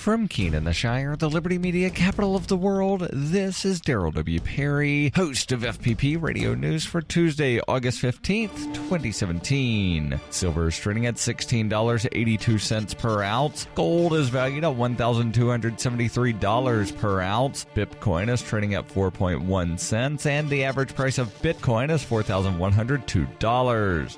From Keene in the Shire, the Liberty Media capital of the world, this is Daryl W. Perry, host of FPP Radio News for Tuesday, August 15th, 2017. Silver is trading at $16.82 per ounce. Gold is valued at $1,273 per ounce. Bitcoin is trading at 4.1 cents, and the average price of Bitcoin is $4,102.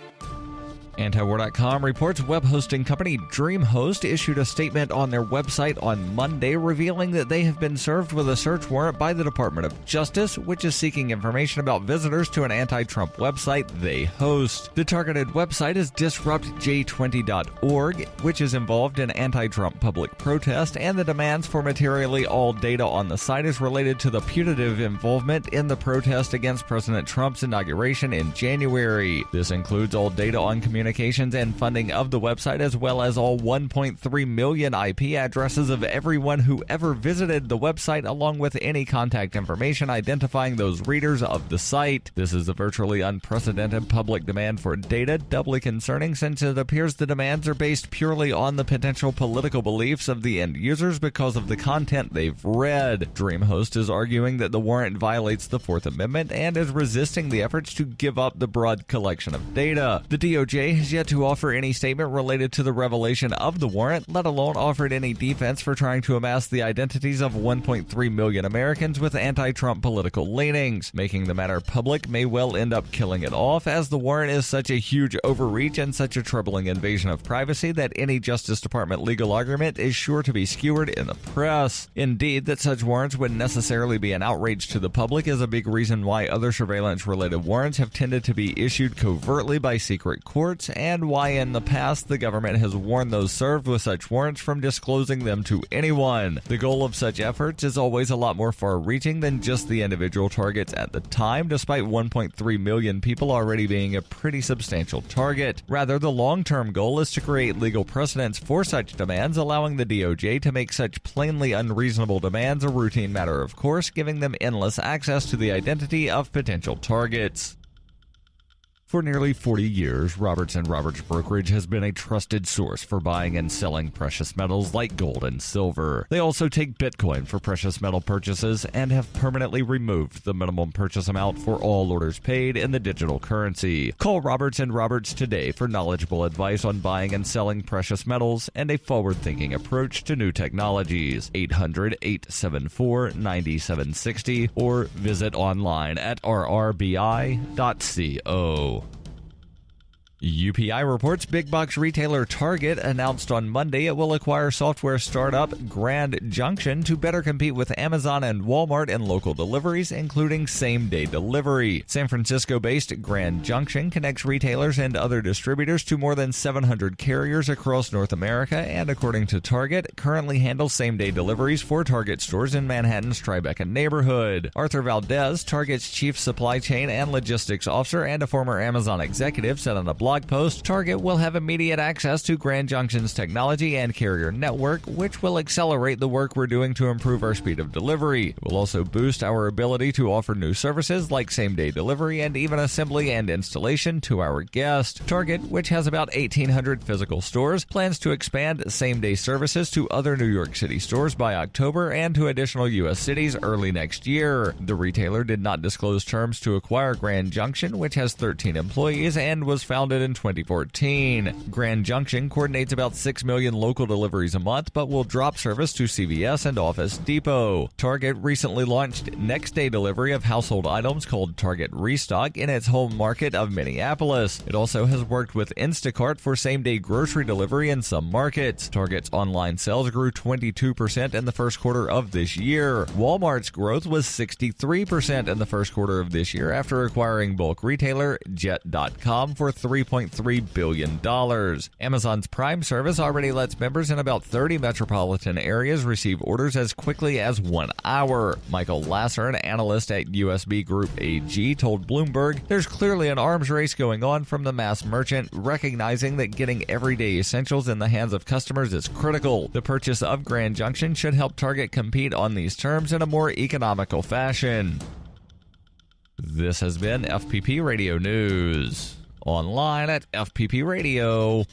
Antiwar.com reports web hosting company DreamHost issued a statement on their website on Monday revealing that they have been served with a search warrant by the Department of Justice, which is seeking information about visitors to an anti-Trump website they host. The targeted website is disruptj20.org, which is involved in anti-Trump public protest, and the demands for materially all data on the site is related to the putative involvement in the protest against President Trump's inauguration in January. This includes all data on communications and funding of the website, as well as all 1.3 million IP addresses of everyone who ever visited the website, along with any contact information identifying those readers of the site. This is a virtually unprecedented public demand for data, doubly concerning since it appears the demands are based purely on the potential political beliefs of the end users because of the content they've read. DreamHost is arguing that the warrant violates the Fourth Amendment and is resisting the efforts to give up the broad collection of data. The DOJ has yet to offer any statement related to the revelation of the warrant, let alone offered any defense for trying to amass the identities of 1.3 million Americans with anti-Trump political leanings. Making the matter public may well end up killing it off, as the warrant is such a huge overreach and such a troubling invasion of privacy that any Justice Department legal argument is sure to be skewered in the press. Indeed, that such warrants would necessarily be an outrage to the public is a big reason why other surveillance-related warrants have tended to be issued covertly by secret courts, and why in the past the government has warned those served with such warrants from disclosing them to anyone. The goal of such efforts is always a lot more far-reaching than just the individual targets at the time, despite 1.3 million people already being a pretty substantial target. Rather, the long-term goal is to create legal precedents for such demands, allowing the DOJ to make such plainly unreasonable demands a routine matter of course, giving them endless access to the identity of potential targets. For nearly 40 years, Roberts & Roberts Brokerage has been a trusted source for buying and selling precious metals like gold and silver. They also take Bitcoin for precious metal purchases and have permanently removed the minimum purchase amount for all orders paid in the digital currency. Call Roberts & Roberts today for knowledgeable advice on buying and selling precious metals and a forward-thinking approach to new technologies. 800-874-9760 or visit online at rrbi.co. UPI reports big box retailer Target announced on Monday it will acquire software startup Grand Junction to better compete with Amazon and Walmart in local deliveries, including same-day delivery. San Francisco-based Grand Junction connects retailers and other distributors to more than 700 carriers across North America and, according to Target, currently handles same-day deliveries for Target stores in Manhattan's Tribeca neighborhood. Arthur Valdez, Target's chief supply chain and logistics officer and a former Amazon executive, said on a blog post, Target will have immediate access to Grand Junction's technology and carrier network, which will accelerate the work we're doing to improve our speed of delivery. It will also boost our ability to offer new services like same-day delivery and even assembly and installation to our guests. Target, which has about 1,800 physical stores, plans to expand same-day services to other New York City stores by October and to additional U.S. cities early next year. The retailer did not disclose terms to acquire Grand Junction, which has 13 employees and was founded in 2014. Grand Junction coordinates about 6 million local deliveries a month, but will drop service to CVS and Office Depot. Target recently launched next-day delivery of household items called Target Restock in its home market of Minneapolis. It also has worked with Instacart for same-day grocery delivery in some markets. Target's online sales grew 22% in the first quarter of this year. Walmart's growth was 63% in the first quarter of this year after acquiring bulk retailer Jet.com for $3.3 billion. Amazon's Prime service already lets members in about 30 metropolitan areas receive orders as quickly as 1 hour. Michael Lasser, an analyst at USB Group AG, told Bloomberg, "There's clearly an arms race going on from the mass merchant, recognizing that getting everyday essentials in the hands of customers is critical. The purchase of Grand Junction should help Target compete on these terms in a more economical fashion." This has been FPP Radio News. Online at fppradio.com.